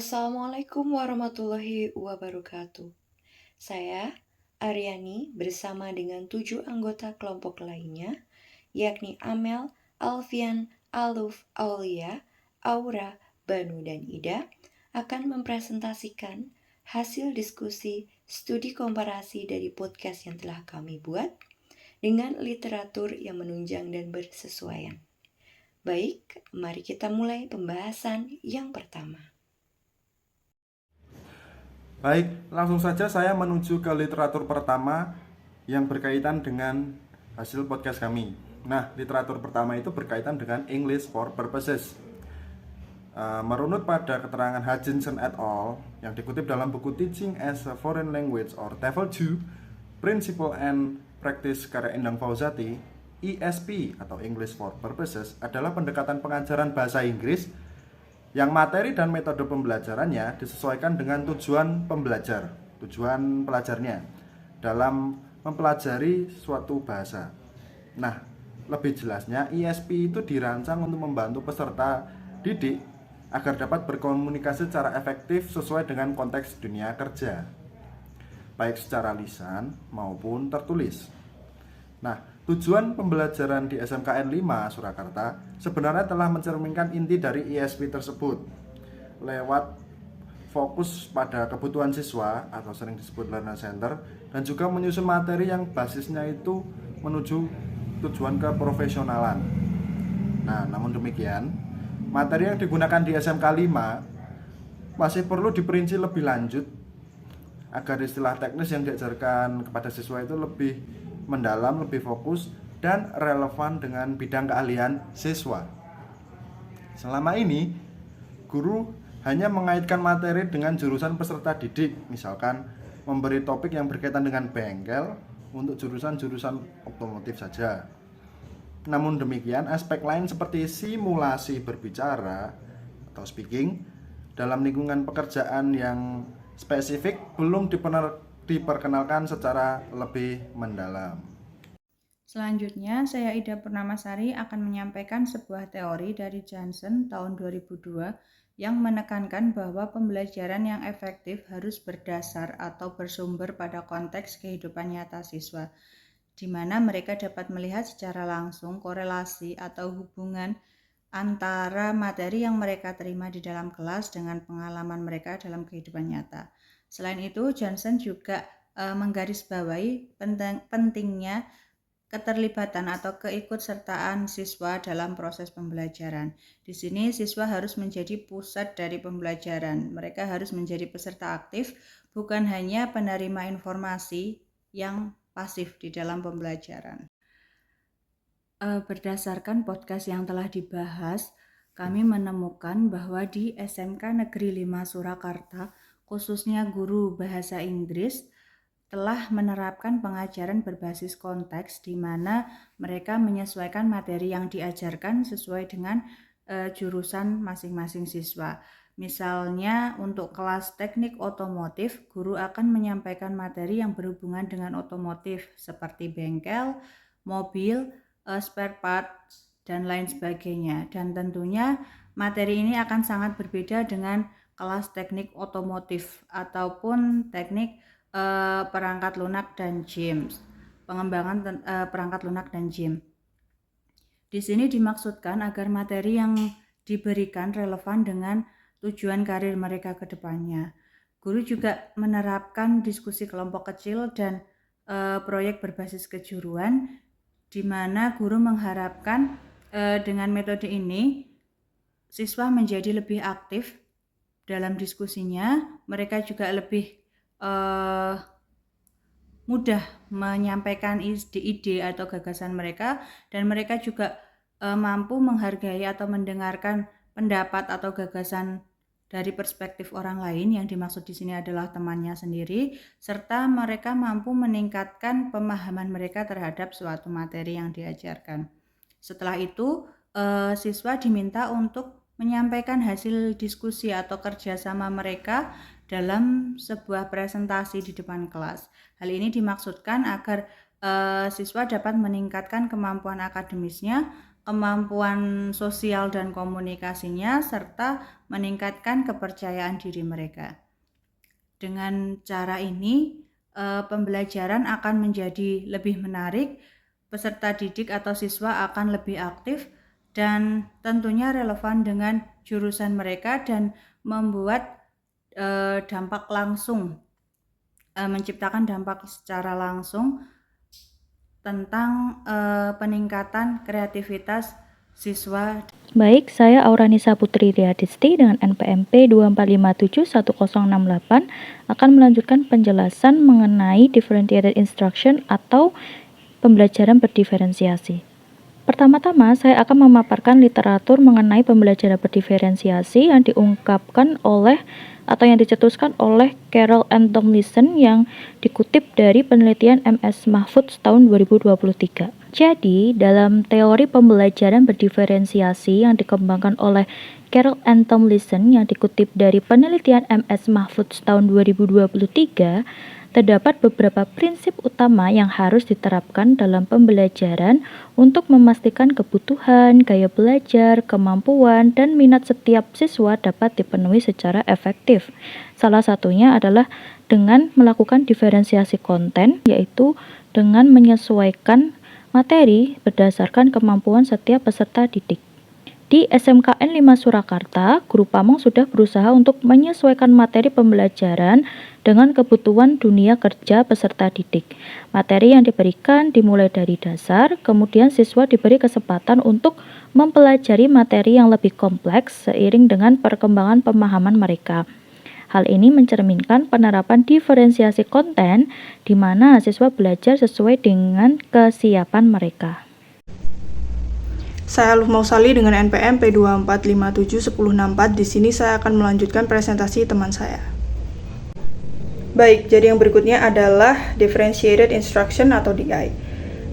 Assalamualaikum warahmatullahi wabarakatuh. Saya Aryani bersama dengan 7 anggota kelompok lainnya, yakni Amel, Alfian, Aluf, Aulia, Aura, Banu, dan Ida, akan mempresentasikan hasil diskusi studi komparasi dari podcast yang telah kami buat dengan literatur yang menunjang dan bersesuaian. Baik, mari kita mulai pembahasan yang pertama. Baik, langsung saja saya menuju ke literatur pertama yang berkaitan dengan hasil podcast kami. Nah, literatur pertama itu berkaitan dengan English for Purposes. Merunut pada keterangan Hutchinson et al. Yang dikutip dalam buku Teaching as a Foreign Language or TEFL 2, Principle and Practice karya Endang Fauzati, ESP atau English for Purposes adalah pendekatan pengajaran bahasa Inggris yang materi dan metode pembelajarannya disesuaikan dengan tujuan pelajarnya dalam mempelajari suatu bahasa. Nah, lebih jelasnya ESP itu dirancang untuk membantu peserta didik agar dapat berkomunikasi secara efektif sesuai dengan konteks dunia kerja, baik secara lisan maupun tertulis. Nah, tujuan pembelajaran di SMKN 5 Surakarta sebenarnya telah mencerminkan inti dari ESP tersebut lewat fokus pada kebutuhan siswa atau sering disebut learner center, dan juga menyusun materi yang basisnya itu menuju tujuan keprofesionalan. Nah, namun demikian, materi yang digunakan di SMK 5 masih perlu diperinci lebih lanjut agar istilah teknis yang diajarkan kepada siswa itu lebih mendalam, lebih fokus, dan relevan dengan bidang keahlian siswa. Selama ini, guru hanya mengaitkan materi dengan jurusan peserta didik, misalkan memberi topik yang berkaitan dengan bengkel untuk jurusan-jurusan otomotif saja. Namun demikian, aspek lain seperti simulasi berbicara atau speaking dalam lingkungan pekerjaan yang spesifik belum diperkenalkan secara lebih mendalam. Selanjutnya, saya Ida Purnamasari akan menyampaikan sebuah teori dari Johnson tahun 2002 yang menekankan bahwa pembelajaran yang efektif harus berdasar atau bersumber pada konteks kehidupan nyata siswa, di mana mereka dapat melihat secara langsung korelasi atau hubungan antara materi yang mereka terima di dalam kelas dengan pengalaman mereka dalam kehidupan nyata. Selain itu, Johnson juga menggarisbawahi pentingnya keterlibatan atau keikutsertaan siswa dalam proses pembelajaran. Di sini siswa harus menjadi pusat dari pembelajaran. Mereka harus menjadi peserta aktif, bukan hanya penerima informasi yang pasif di dalam pembelajaran. Berdasarkan podcast yang telah dibahas, kami menemukan bahwa di SMK Negeri 5 Surakarta, khususnya guru bahasa Inggris, telah menerapkan pengajaran berbasis konteks di mana mereka menyesuaikan materi yang diajarkan sesuai dengan jurusan masing-masing siswa. Misalnya untuk kelas teknik otomotif, guru akan menyampaikan materi yang berhubungan dengan otomotif seperti bengkel, mobil, spare part, dan lain sebagainya. Dan tentunya materi ini akan sangat berbeda dengan kelas teknik otomotif ataupun teknik perangkat lunak dan JIM, pengembangan perangkat lunak dan JIM. Di sini dimaksudkan agar materi yang diberikan relevan dengan tujuan karir mereka ke depannya. Guru juga menerapkan diskusi kelompok kecil dan proyek berbasis kejuruan, di mana guru mengharapkan dengan metode ini siswa menjadi lebih aktif dalam diskusinya. Mereka juga lebih mudah menyampaikan ide-ide atau gagasan mereka, dan mereka juga mampu menghargai atau mendengarkan pendapat atau gagasan dari perspektif orang lain yang dimaksud di sini adalah temannya sendiri, serta mereka mampu meningkatkan pemahaman mereka terhadap suatu materi yang diajarkan. Setelah itu, siswa diminta untuk menyampaikan hasil diskusi atau kerjasama mereka dalam sebuah presentasi di depan kelas. Hal ini dimaksudkan agar siswa dapat meningkatkan kemampuan akademisnya kemampuan sosial dan komunikasinya, serta meningkatkan kepercayaan diri mereka. Dengan cara ini, pembelajaran akan menjadi lebih menarik, peserta didik atau siswa akan lebih aktif, dan tentunya relevan dengan jurusan mereka dan membuat dampak langsung, menciptakan dampak secara langsung tentang peningkatan kreativitas siswa. Baik, saya Auranisa Putri Riyadisti dengan NPMP 24571068 akan melanjutkan penjelasan mengenai differentiated instruction atau pembelajaran berdiferensiasi. Pertama-tama, saya akan memaparkan literatur mengenai pembelajaran berdiferensiasi yang diungkapkan oleh atau yang dicetuskan oleh Carroll and Tomlinson yang dikutip dari penelitian MS Mahfud tahun 2023. Jadi, dalam teori pembelajaran berdiferensiasi yang dikembangkan oleh Carroll and Tomlinson yang dikutip dari penelitian MS Mahfud tahun 2023, terdapat beberapa prinsip utama yang harus diterapkan dalam pembelajaran untuk memastikan kebutuhan, gaya belajar, kemampuan, dan minat setiap siswa dapat dipenuhi secara efektif. Salah satunya adalah dengan melakukan diferensiasi konten, yaitu dengan menyesuaikan materi berdasarkan kemampuan setiap peserta didik. Di SMKN 5 Surakarta, Guru Pamong sudah berusaha untuk menyesuaikan materi pembelajaran dengan kebutuhan dunia kerja peserta didik. Materi yang diberikan dimulai dari dasar, kemudian siswa diberi kesempatan untuk mempelajari materi yang lebih kompleks seiring dengan perkembangan pemahaman mereka. Hal ini mencerminkan penerapan diferensiasi konten di mana siswa belajar sesuai dengan kesiapan mereka. Saya Aluf Mausali dengan NPM P24571064. Di sini saya akan melanjutkan presentasi teman saya. Baik, jadi yang berikutnya adalah Differentiated Instruction atau DI.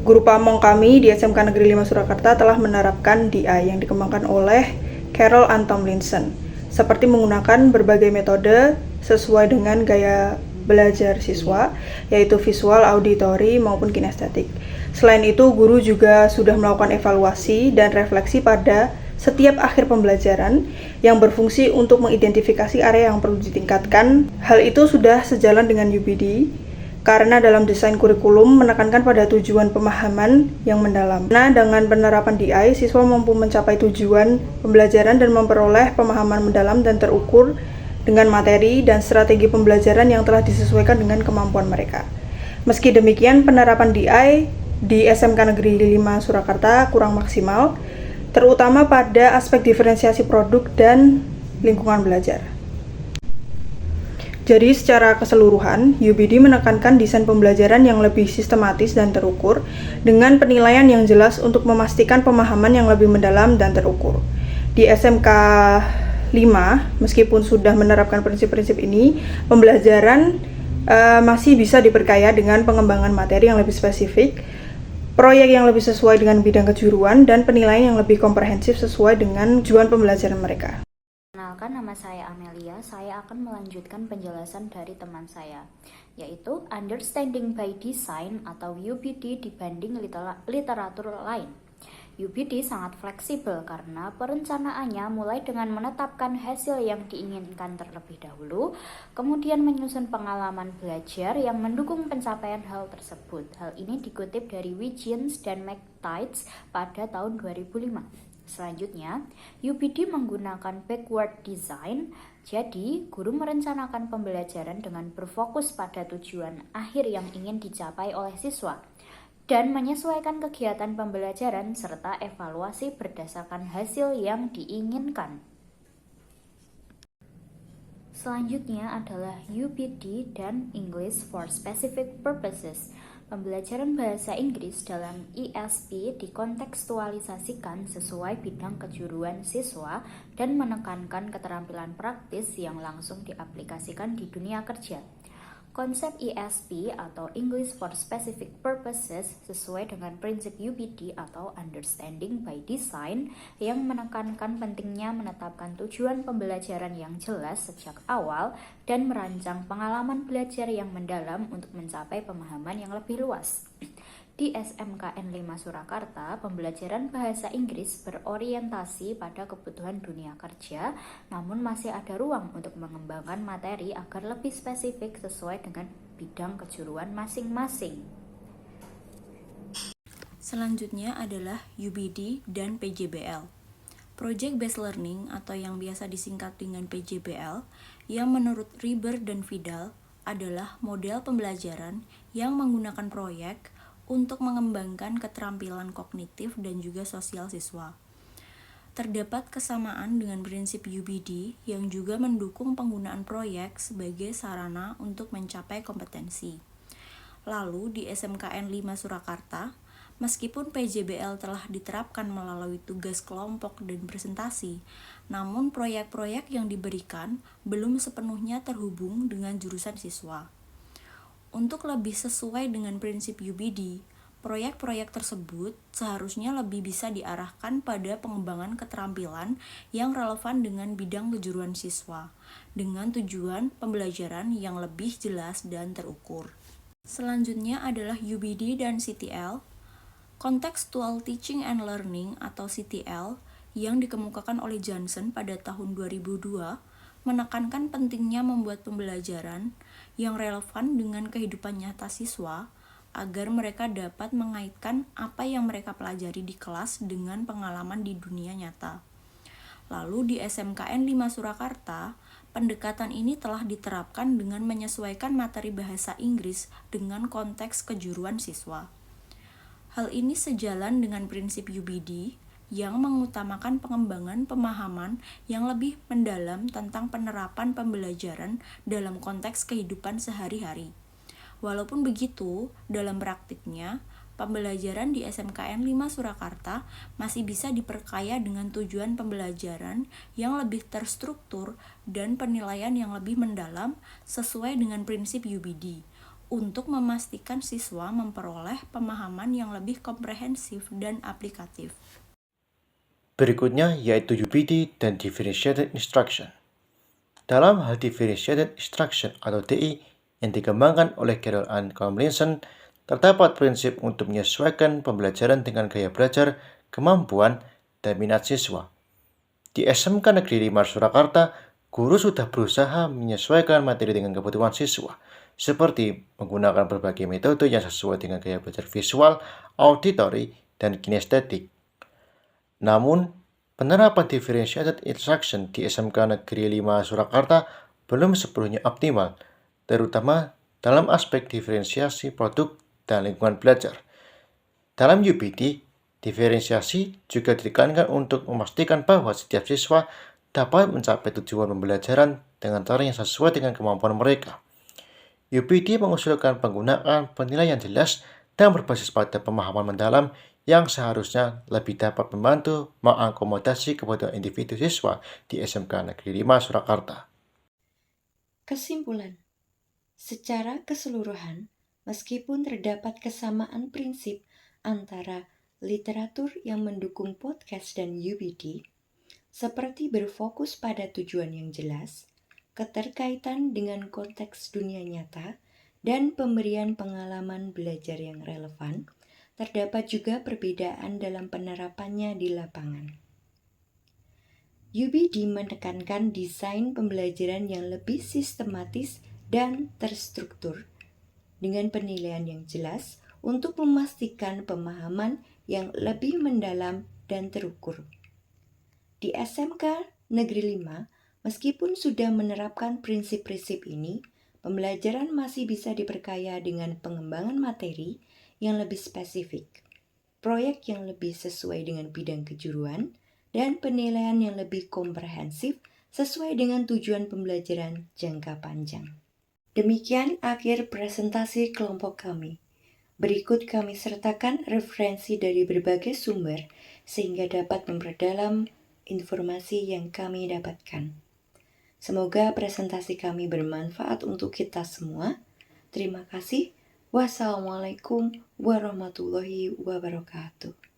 Guru Pamong kami di SMK Negeri 5 Surakarta telah menerapkan DI yang dikembangkan oleh Carroll and Tomlinson, seperti menggunakan berbagai metode sesuai dengan gaya belajar siswa, yaitu visual, auditory, maupun kinestetik. Selain itu, guru juga sudah melakukan evaluasi dan refleksi pada setiap akhir pembelajaran yang berfungsi untuk mengidentifikasi area yang perlu ditingkatkan. Hal itu sudah sejalan dengan UPD, karena dalam desain kurikulum menekankan pada tujuan pemahaman yang mendalam. Nah, dengan penerapan DI, siswa mampu mencapai tujuan pembelajaran dan memperoleh pemahaman mendalam dan terukur dengan materi dan strategi pembelajaran yang telah disesuaikan dengan kemampuan mereka. Meski demikian, penerapan DI di SMK Negeri 5 Surakarta kurang maksimal, terutama pada aspek diferensiasi produk dan lingkungan belajar. Jadi secara keseluruhan, UPD menekankan desain pembelajaran yang lebih sistematis dan terukur dengan penilaian yang jelas untuk memastikan pemahaman yang lebih mendalam dan terukur. Di SMK 5, meskipun sudah menerapkan prinsip-prinsip ini, pembelajaran masih bisa diperkaya dengan pengembangan materi yang lebih spesifik, proyek yang lebih sesuai dengan bidang kejuruan, dan penilaian yang lebih komprehensif sesuai dengan tujuan pembelajaran mereka. Perkenalkan, nama saya Amelia. Saya akan melanjutkan penjelasan dari teman saya, yaitu Understanding by Design atau UPD dibanding literatur lain. UPD sangat fleksibel karena perencanaannya mulai dengan menetapkan hasil yang diinginkan terlebih dahulu, kemudian menyusun pengalaman belajar yang mendukung pencapaian hal tersebut. Hal ini dikutip dari Wiggins dan McTighe pada tahun 2005. Selanjutnya, UPD menggunakan backward design. Jadi, guru merencanakan pembelajaran dengan berfokus pada tujuan akhir yang ingin dicapai oleh siswa dan menyesuaikan kegiatan pembelajaran serta evaluasi berdasarkan hasil yang diinginkan. Selanjutnya adalah UPD dan English for Specific Purposes. Pembelajaran bahasa Inggris dalam ESP dikontekstualisasikan sesuai bidang kejuruan siswa dan menekankan keterampilan praktis yang langsung diaplikasikan di dunia kerja. Konsep ESP atau English for Specific Purposes sesuai dengan prinsip UPD atau Understanding by Design yang menekankan pentingnya menetapkan tujuan pembelajaran yang jelas sejak awal dan merancang pengalaman belajar yang mendalam untuk mencapai pemahaman yang lebih luas. Di SMKN 5 Surakarta, pembelajaran bahasa Inggris berorientasi pada kebutuhan dunia kerja, namun masih ada ruang untuk mengembangkan materi agar lebih spesifik sesuai dengan bidang kejuruan masing-masing. Selanjutnya adalah UBD dan PJBL. Project Based Learning atau yang biasa disingkat dengan PJBL, yang menurut Rieber dan Vidal adalah model pembelajaran yang menggunakan proyek untuk mengembangkan keterampilan kognitif dan juga sosial siswa. Terdapat kesamaan dengan prinsip UBD yang juga mendukung penggunaan proyek sebagai sarana untuk mencapai kompetensi. Lalu di SMKN 5 Surakarta, meskipun PJBL telah diterapkan melalui tugas kelompok dan presentasi, namun proyek-proyek yang diberikan belum sepenuhnya terhubung dengan jurusan siswa. Untuk lebih sesuai dengan prinsip UBD, proyek-proyek tersebut seharusnya lebih bisa diarahkan pada pengembangan keterampilan yang relevan dengan bidang kejuruan siswa, dengan tujuan pembelajaran yang lebih jelas dan terukur. Selanjutnya adalah UBD dan CTL, Contextual Teaching and Learning atau CTL, yang dikemukakan oleh Johnson pada tahun 2002, menekankan pentingnya membuat pembelajaran yang relevan dengan kehidupan nyata siswa agar mereka dapat mengaitkan apa yang mereka pelajari di kelas dengan pengalaman di dunia nyata. Lalu di SMKN 5 Surakarta, pendekatan ini telah diterapkan dengan menyesuaikan materi bahasa Inggris dengan konteks kejuruan siswa. Hal ini sejalan dengan prinsip UBD yang mengutamakan pengembangan pemahaman yang lebih mendalam tentang penerapan pembelajaran dalam konteks kehidupan sehari-hari. Walaupun begitu, dalam praktiknya, pembelajaran di SMKN 5 Surakarta masih bisa diperkaya dengan tujuan pembelajaran yang lebih terstruktur dan penilaian yang lebih mendalam sesuai dengan prinsip UBD, untuk memastikan siswa memperoleh pemahaman yang lebih komprehensif dan aplikatif. Berikutnya yaitu UBD dan Differentiated Instruction. Dalam hal Differentiated Instruction atau DI yang dikembangkan oleh Carroll and Tomlinson, terdapat prinsip untuk menyesuaikan pembelajaran dengan gaya belajar, kemampuan, dan minat siswa. Di SMK Negeri 5 Surakarta, guru sudah berusaha menyesuaikan materi dengan kebutuhan siswa, seperti menggunakan berbagai metode yang sesuai dengan gaya belajar visual, auditory, dan kinestetik. Namun, penerapan Differentiated Instruction di SMK Negeri 5 Surakarta belum sepenuhnya optimal, terutama dalam aspek diferensiasi produk dan lingkungan belajar. Dalam UBD, diferensiasi juga ditekankan untuk memastikan bahwa setiap siswa dapat mencapai tujuan pembelajaran dengan cara yang sesuai dengan kemampuan mereka. UBD mengusulkan penggunaan penilaian jelas dan berbasis pada pemahaman mendalam yang seharusnya lebih dapat membantu mengakomodasi kebutuhan individu siswa di SMK Negeri 5 Surakarta. Kesimpulan, secara keseluruhan, meskipun terdapat kesamaan prinsip antara literatur yang mendukung podcast dan UBD, seperti berfokus pada tujuan yang jelas, keterkaitan dengan konteks dunia nyata, dan pemberian pengalaman belajar yang relevan, terdapat juga perbedaan dalam penerapannya di lapangan. UBD menekankan desain pembelajaran yang lebih sistematis dan terstruktur, dengan penilaian yang jelas untuk memastikan pemahaman yang lebih mendalam dan terukur. Di SMK Negeri 5, meskipun sudah menerapkan prinsip-prinsip ini, pembelajaran masih bisa diperkaya dengan pengembangan materi yang lebih spesifik, proyek yang lebih sesuai dengan bidang kejuruan, dan penilaian yang lebih komprehensif sesuai dengan tujuan pembelajaran jangka panjang. Demikian akhir presentasi kelompok kami. Berikut kami sertakan referensi dari berbagai sumber sehingga dapat memperdalam informasi yang kami dapatkan. Semoga presentasi kami bermanfaat untuk kita semua. Terima kasih. Wassalamualaikum warahmatullahi wabarakatuh.